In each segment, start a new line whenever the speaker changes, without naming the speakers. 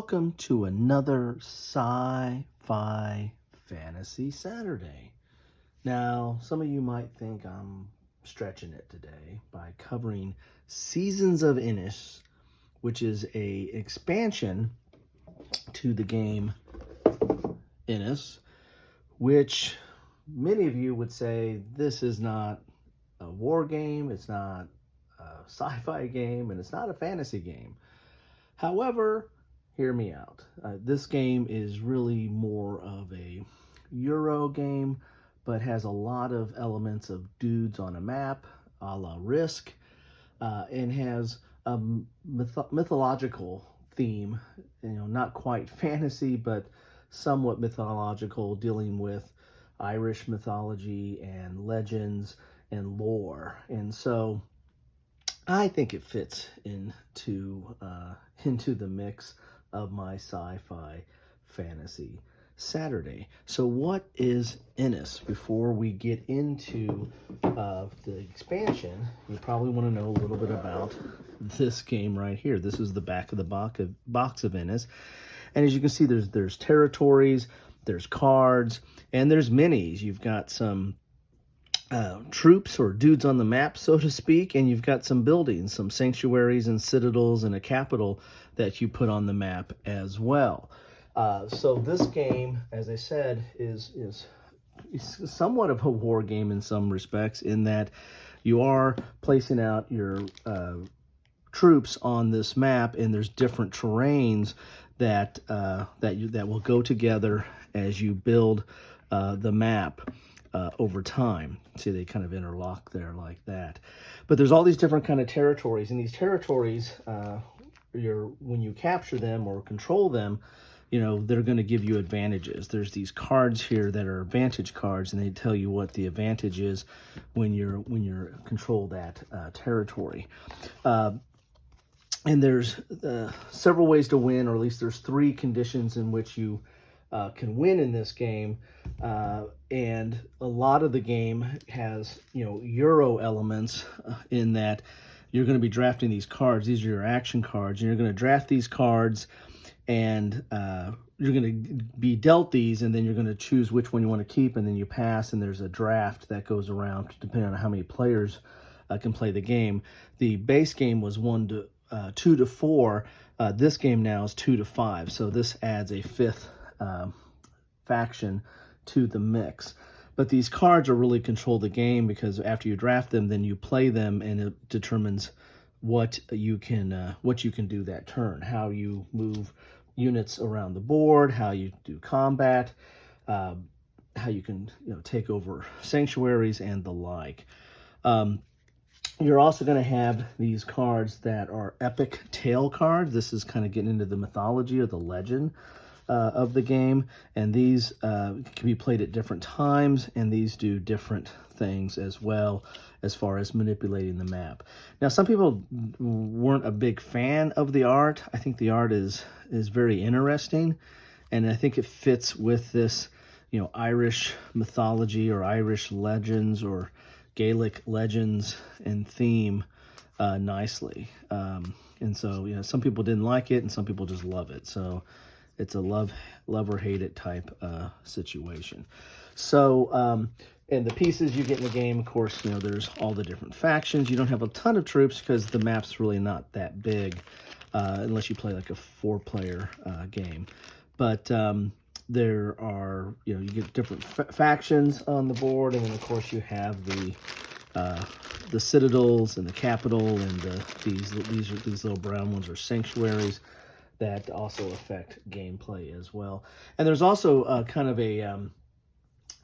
welcome to another Sci-Fi Fantasy Saturday. Now, some of you might think I'm stretching it today by covering Seasons of Innis, which is a expansion to the game Innis, which many of you would say this is not a war game, it's not a sci-fi game, and it's not a fantasy game. However, hear me out. This game is really more of a Euro game, but has a lot of elements of dudes on a map, a la Risk, and has a mythological theme, not quite fantasy, but somewhat mythological, dealing with Irish mythology and legends and lore. And so I think it fits into the mix of my Sci-Fi Fantasy Saturday. So what is Innis? Before we get into the expansion, you probably want to know a little bit about this game right here. This is the back of the box of Innis. And as you can see, there's territories, there's cards, and there's minis. You've got some troops or dudes on the map, so to speak, and you've got some buildings, some sanctuaries and citadels and a capital that you put on the map as well. So this game, as I said, is somewhat of a war game in some respects, in that you are placing out your troops on this map, and there's different terrains that will go together as you build the map over time. See, they kind of interlock there like that. But there's all these different kind of territories, and these territories, when you capture them or control them, they're going to give you advantages. There's these cards here that are advantage cards, and they tell you what the advantage is when you're control that territory. And there's several ways to win, or at least there's 3 conditions in which you can win in this game, and a lot of the game has Euro elements in that you're going to be drafting these cards. These are your action cards, and you're going to draft these cards, and you're going to be dealt these, and then you're going to choose which one you want to keep, and then you pass, and there's a draft that goes around depending on how many players can play the game. The base game was 2 to 4. This game now is 2 to 5, so this adds a 5th faction to the mix. But these cards are really control the game, because after you draft them, then you play them, and it determines what you can do that turn, how you move units around the board, how you do combat, how you can take over sanctuaries and the like. You're also going to have these cards that are epic tale cards. This is kind of getting into the mythology or the legend of the game, and these can be played at different times, and these do different things as well as far as manipulating the map. Now, some people weren't a big fan of the art. I think the art is very interesting, and I think it fits with this Irish mythology or Irish legends or Gaelic legends and theme nicely. And so some people didn't like it, and some people just love it. So it's a love or hate it type situation. So, and the pieces you get in the game, of course, there's all the different factions. You don't have a ton of troops because the map's really not that big, unless you play like a 4-player game. But there are, you get different factions on the board, and then of course you have the citadels and the capital, and these little brown ones are sanctuaries that also affect gameplay as well. And there's also kind of a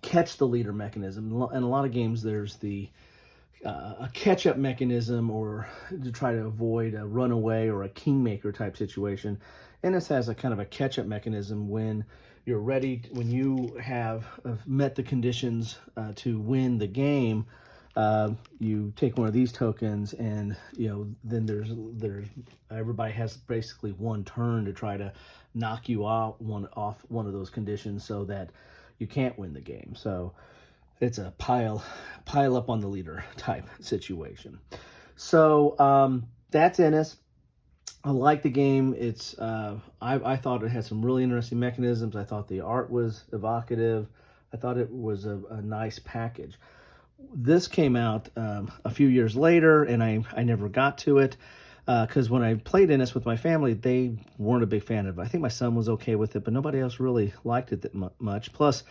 catch the leader mechanism. In a lot of games, there's a catch-up mechanism, or to try to avoid a runaway or a kingmaker type situation. And this has a kind of a catch-up mechanism when you're ready, when you have met the conditions to win the game. You take one of these tokens, and then there's everybody has basically one turn to try to knock you off one of those conditions, so that you can't win the game. So it's a pile up on the leader type situation. So that's Innis. I like the game. It's I thought it had some really interesting mechanisms. I thought the art was evocative. I thought it was a nice package. This came out a few years later, and I never got to it because when I played in this with my family, they weren't a big fan of it. I think my son was okay with it, but nobody else really liked it that much. Plus,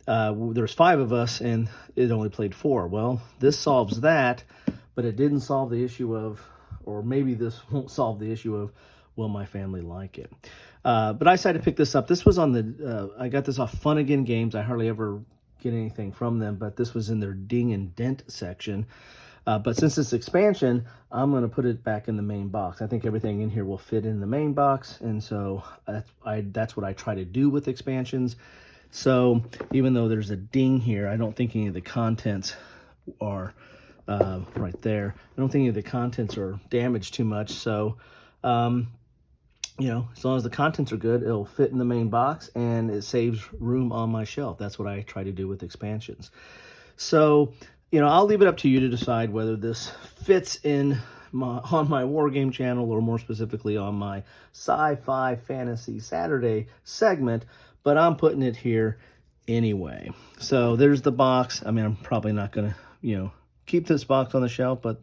there was 5 of us, and it only played 4. Well, this solves that, but it didn't solve the issue of, or maybe this won't solve the issue of, will my family like it? But I decided to pick this up. This was on the, I got this off Fun Again Games. I hardly ever get anything from them, but this was in their Ding and Dent section. But since it's expansion, I'm going to put it back in the main box. I think everything in here will fit in the main box, and so that's what I try to do with expansions. So even though there's a ding here, I don't think any of the contents are right there. I don't think any of the contents are damaged too much. So, you know, as long as the contents are good, it'll fit in the main box and it saves room on my shelf. That's what I try to do with expansions. So, you know, I'll leave it up to you to decide whether this fits in on my Wargame channel, or more specifically on my Sci-Fi Fantasy Saturday segment, but I'm putting it here anyway. So there's the box. I mean, I'm probably not going to, you know, keep this box on the shelf, but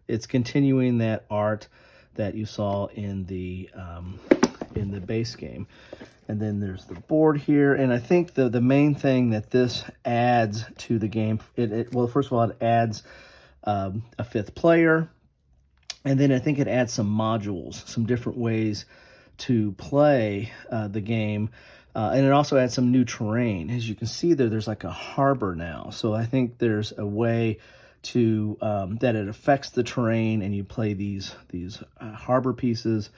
it's continuing that art that you saw in the base game. And then there's the board here, and I think the main thing that this adds to the game, well, first of all, it adds a 5th player, and then I think it adds some modules, some different ways to play the game, and it also adds some new terrain. As you can see there's like a harbor now, so I think there's a way to that it affects the terrain, and you play these harbor pieces,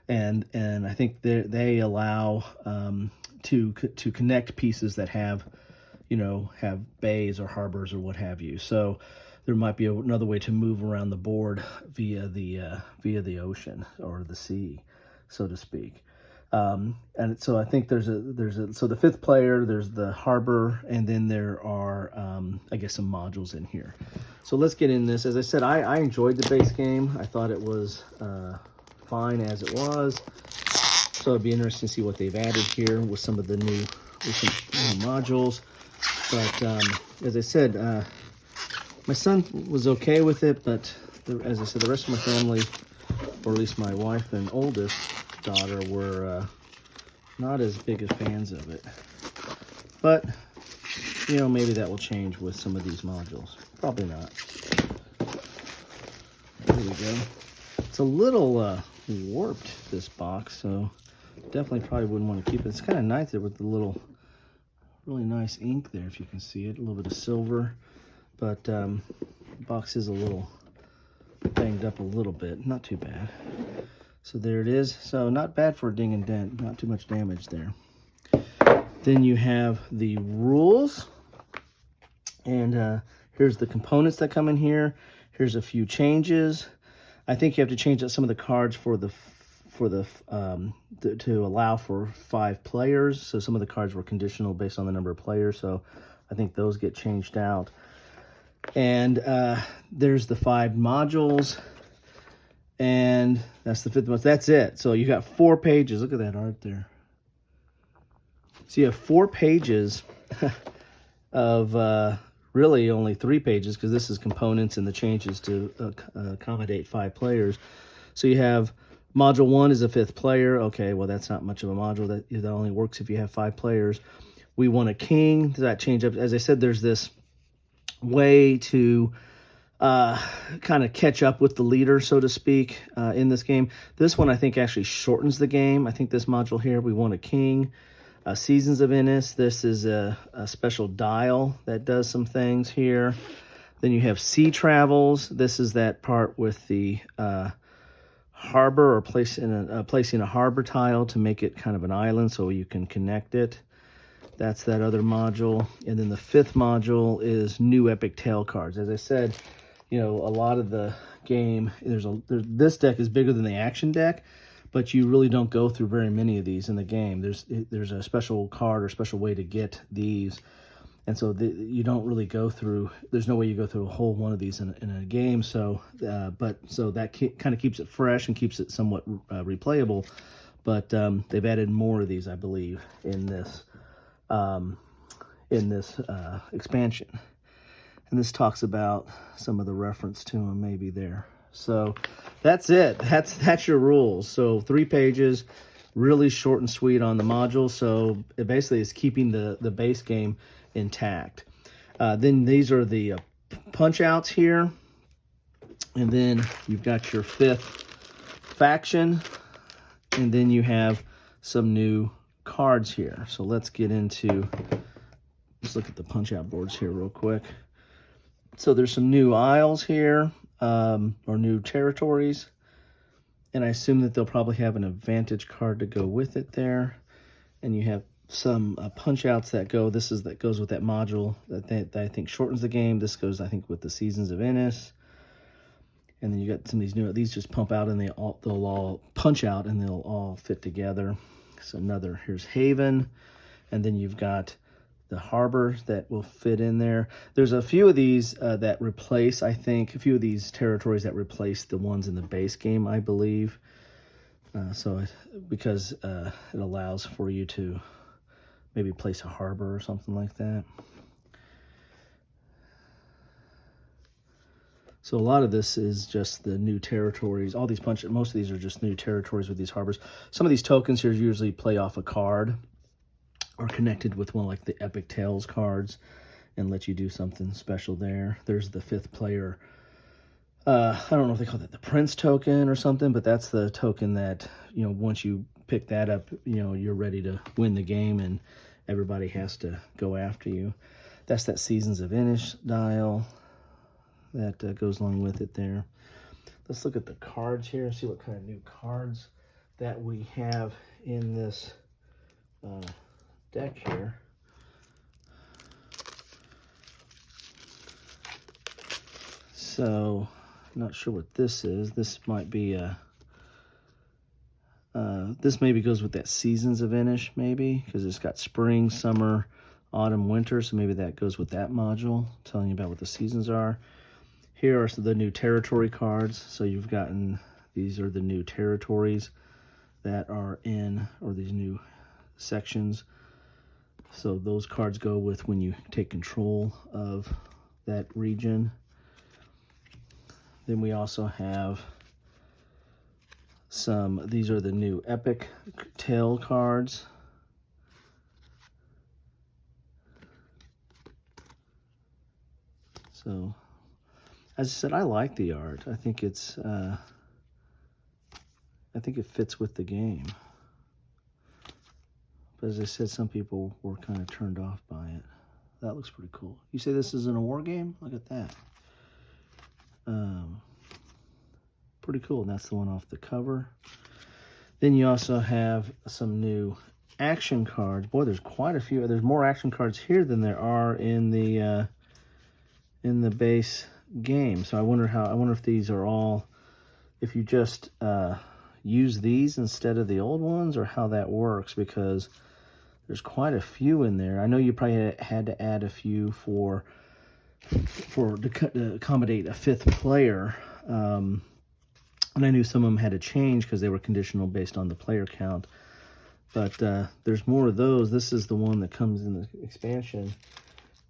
and I think they allow to connect pieces that have, you know, have bays or harbors or what have you. So there might be another way to move around the board via the ocean or the sea, so to speak. And so I think so the 5th player, there's the harbor, and then there are, I guess, some modules in here. So let's get in this. As I said, I enjoyed the base game. I thought it was fine as it was. So it'd be interesting to see what they've added here with some of the new modules. But as I said, my son was okay with it, but as I said, the rest of my family, or at least my wife and oldest daughter, were not as big as fans of it. But, you know, maybe that will change with some of these modules. Probably not. There we go. It's a little warped, this box, so definitely probably wouldn't want to keep it. It's kind of nice there with the little, really nice ink there, if you can see it. A little bit of silver, but the box is a little banged up a little bit. Not too bad. So there it is. So not bad for a ding and dent. Not too much damage there. Then you have the rules. And here's the components that come in here. Here's a few changes. I think you have to change out some of the cards to allow for 5 players. So some of the cards were conditional based on the number of players. So I think those get changed out. And there's the 5 modules. And that's the 5th one. That's it. So you got 4 pages. Look at that art there. So you have 4 pages of really only 3 pages, because this is components and the changes to accommodate 5 players. So you have module 1 is a 5th player. Okay, well, that's not much of a module. That only works if you have 5 players. We want a king. Does that change up? As I said, there's this way to kind of catch up with the leader, so to speak, in this game. This one, I think, actually shortens the game. I think this module here, we want a king. Seasons of Innis, this is a special dial that does some things here. Then you have Sea Travels. This is that part with the harbor, or placing a harbor tile to make it kind of an island so you can connect it. That's that other module. And then the 5th module is new epic tale cards. As I said, you know, a lot of the game, this deck is bigger than the action deck, but you really don't go through very many of these in the game. There's a special card or special way to get these. And so you don't really go through, there's no way you go through a whole one of these in a game. So, so that kind of keeps it fresh and keeps it somewhat replayable. But they've added more of these, I believe, in this expansion. And this talks about some of the reference to them maybe there. So that's it. That's your rules. So 3 pages, really short and sweet on the module. So it basically is keeping the base game intact. Then these are the punch outs here. And then you've got your 5th faction. And then you have some new cards here. So let's look at the punch out boards here real quick. So there's some new isles here, or new territories. And I assume that they'll probably have an advantage card to go with it there. And you have some punch outs that goes with that module that I think shortens the game. This goes, I think, with the Seasons of Innis. And then you got some of these just pump out and they'll all punch out and they'll all fit together. So here's Haven. And then you've got the harbor that will fit in there. There's a few of these that replace, I think, a few of these territories that replace the ones in the base game, I believe. Because it allows for you to maybe place a harbor or something like that. So a lot of this is just the new territories. Most of these are just new territories with these harbors. Some of these tokens here usually play off a card or connected with one like the Epic Tales cards and let you do something special there. There's the 5th player. I don't know if they call that the Prince token or something, but that's the token that, once you pick that up, you're ready to win the game and everybody has to go after you. That's that Seasons of Innis dial that goes along with it there. Let's look at the cards here and see what kind of new cards that we have in this deck here. So, not sure what this is. This might be this maybe goes with that Seasons of Innis, maybe, because it's got spring, summer, autumn, winter. So maybe that goes with that module, telling you about what the seasons are. Here are the new territory cards. So you've gotten, these are the new territories that are in, or these new sections. So those cards go with when you take control of that region. Then we also have these are the new Epic Tale cards. So, as I said, I like the art. I think it fits with the game. But as I said, some people were kind of turned off by it. That looks pretty cool. You say this isn't a war game? Look at that. Pretty cool. And that's the one off the cover. Then you also have some new action cards. Boy, there's quite a few. There's more action cards here than there are in the base game. So I wonder if these are all, if you just use these instead of the old ones, or how that works, because there's quite a few in there. I know you probably had to add a few to accommodate a 5th player. And I knew some of them had to change because they were conditional based on the player count. But there's more of those. This is the one that comes in the expansion.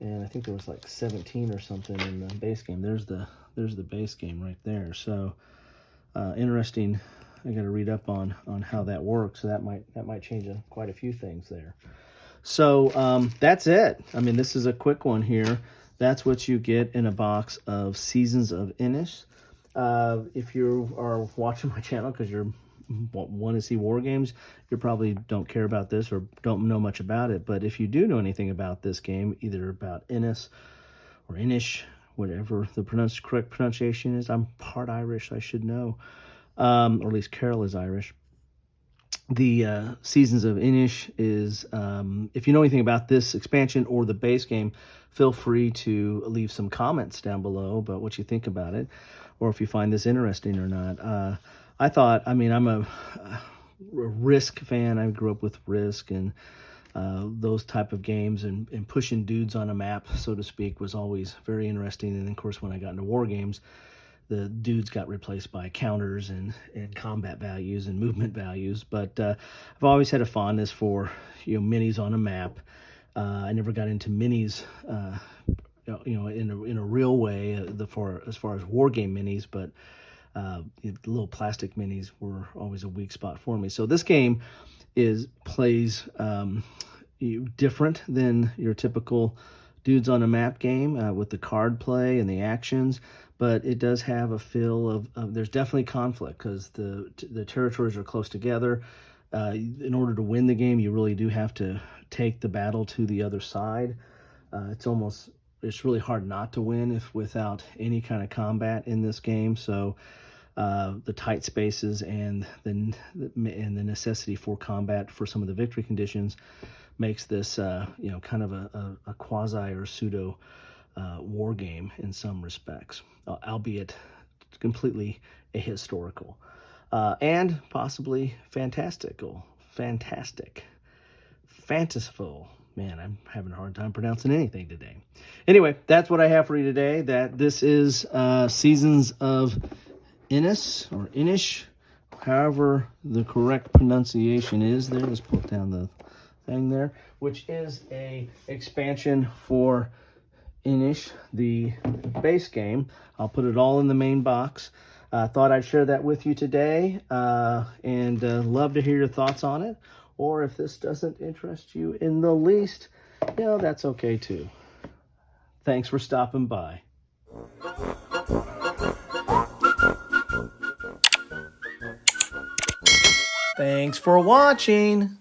And I think there was like 17 or something in the base game. There's the base game right there. So interesting. I got to read up on how that works. So that might change quite a few things there. So that's it. I mean, this is a quick one here. That's what you get in a box of Seasons of Innis. If you are watching my channel because you want to see war games, you probably don't care about this or don't know much about it. But if you do know anything about this game, either about Innis or Inish, whatever the correct pronunciation is, I'm part Irish, I should know, or at least Carol is Irish. The Seasons of Innis is, if you know anything about this expansion or the base game, feel free to leave some comments down below about what you think about it, or if you find this interesting or not. I'm a Risk fan. I grew up with Risk, and those type of games, and pushing dudes on a map, so to speak, was always very interesting. And of course, when I got into war games, the dudes got replaced by counters and combat values and movement values. But I've always had a fondness for minis on a map. I never got into minis, in a real way, as far as war game minis, but the little plastic minis were always a weak spot for me. So this game plays different than your typical dudes on a map game with the card play and the actions, but it does have a feel of there's definitely conflict because the territories are close together. In order to win the game, you really do have to take the battle to the other side. It's really hard not to win without any kind of combat in this game. So the tight spaces and the necessity for combat for some of the victory conditions makes this kind of a quasi or pseudo war game in some respects, albeit completely ahistorical and possibly fantastic, fanciful. Man, I'm having a hard time pronouncing anything today. Anyway, that's what I have for you today. This is Seasons of Innis, or Inish, however the correct pronunciation is there. Let's put down the thing there, which is a expansion for Inish, the base game. I'll put it all in the main box. Thought I'd share that with you today, and love to hear your thoughts on it. Or if this doesn't interest you in the least, that's okay too. Thanks for stopping by. Thanks for watching.